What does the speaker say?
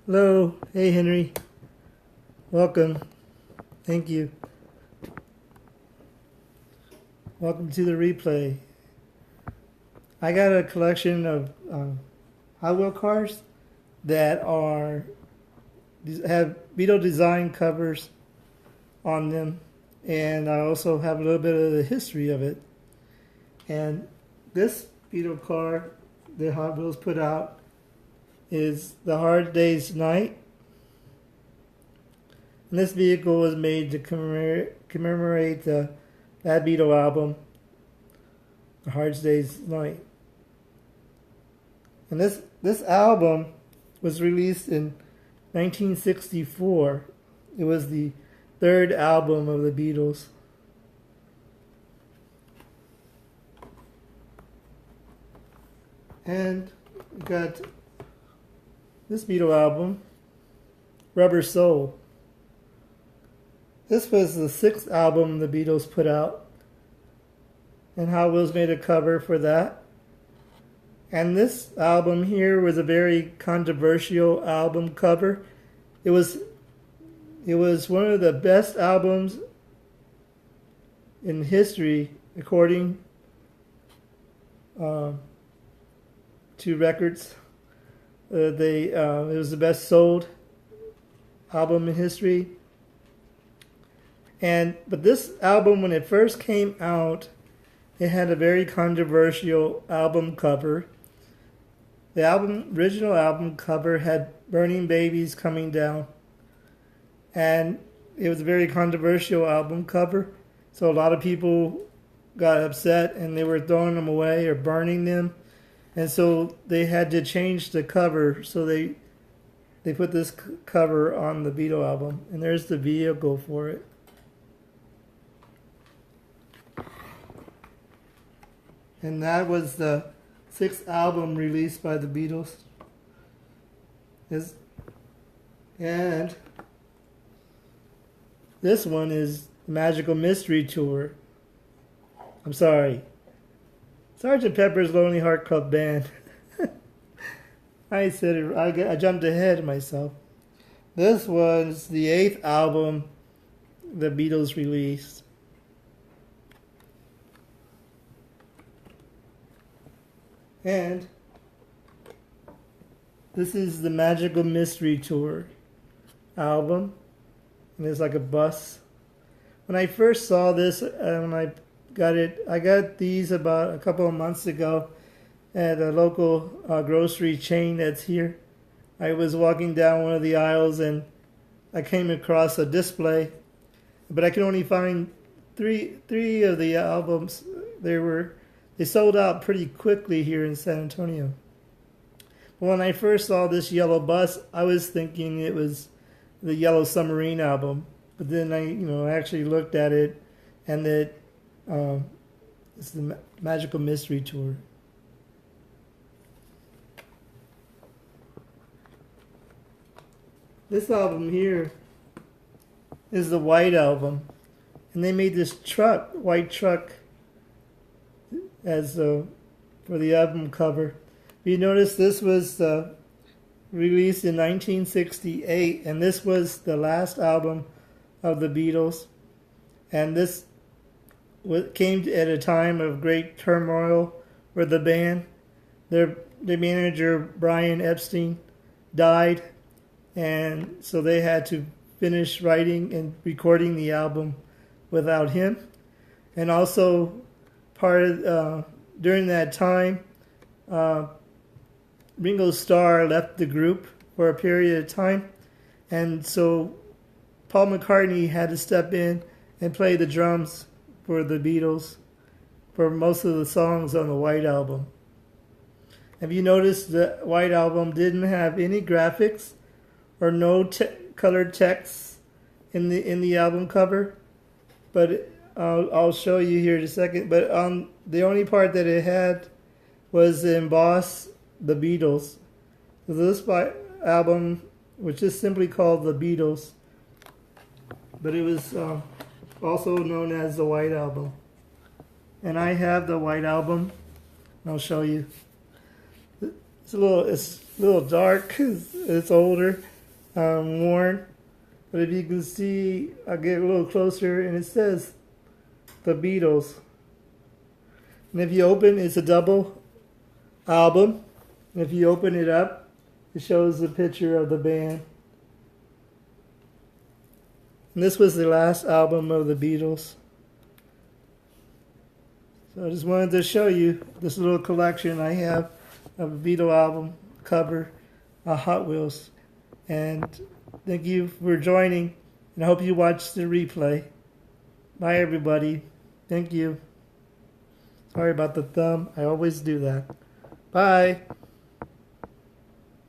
Hello. Hey, Henry. Welcome. Thank you. Welcome to the replay. I got a collection of Hot Wheel cars that have Beatle design covers on them, and I also have a little bit of the history of it. And this Beatle car that Hot Wheels put out is the Hard Day's Night. And this vehicle was made to commemorate that Beatle album, The Hard Day's Night. And this album was released in 1964. It was the third album of the Beatles. And we got this Beatle album, Rubber Soul. This was the sixth album the Beatles put out, and Hot Wheels made a cover for that. And this album here was a very controversial album cover. It was one of the best albums in history, according to records. It was the best sold album in history. But this album, when it first came out, it had a very controversial album cover. The original album cover had burning babies coming down, and it was a very controversial album cover. So a lot of people got upset, and they were throwing them away or burning them, and so they had to change the cover. So they put this cover on the Beatle album, and there's the vehicle for it. And that was the sixth album released by the Beatles. And this one is Magical Mystery Tour. I'm sorry. Sgt. Pepper's Lonely Heart Club Band. I said it. I jumped ahead of myself. This was the eighth album the Beatles released. And this is the Magical Mystery Tour album. And it's like a bus. When I first saw this, when I got these about a couple of months ago at a local grocery chain that's here. I was walking down one of the aisles and I came across a display, but I could only find three of the albums. They sold out pretty quickly here in San Antonio. But when I first saw this yellow bus, I was thinking it was the Yellow Submarine album. But then I actually looked at it, and it's the Magical Mystery Tour. This album here is the White Album, and they made this white truck, as for the album cover. You notice this was released in 1968, and this was the last album of the Beatles. And this came at a time of great turmoil for the band. Their manager, Brian Epstein, died, and so they had to finish writing and recording the album without him. And also, during that time, Ringo Starr left the group for a period of time, and so Paul McCartney had to step in and play the drums for the Beatles for most of the songs on the White Album. Have you noticed the White Album didn't have any graphics or no colored text in the album cover? But I'll show you here in a second. But the only part that it had was emboss the Beatles. So this album, which is simply called The Beatles, but it was also known as the White Album. And I have the White Album. I'll show you. It's a little dark. It's older, worn. But if you can see, I'll get a little closer, and it says the Beatles. And if you open, it's a double album. And if you open it up, it shows a picture of the band. And this was the last album of the Beatles. So I just wanted to show you this little collection I have of a Beatle album cover, Hot Wheels. And thank you for joining, and I hope you watch the replay. Bye, everybody. Thank you. Sorry about the thumb. I always do that. Bye.